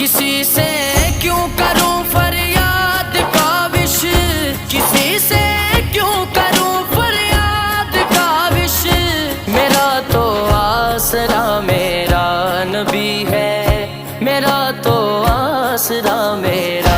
किसी से क्यों करूं फरियाद काविश, किसी से क्यों करूं फरियाद काविश। मेरा तो आसरा मेरा नबी है, मेरा तो आसरा मेरा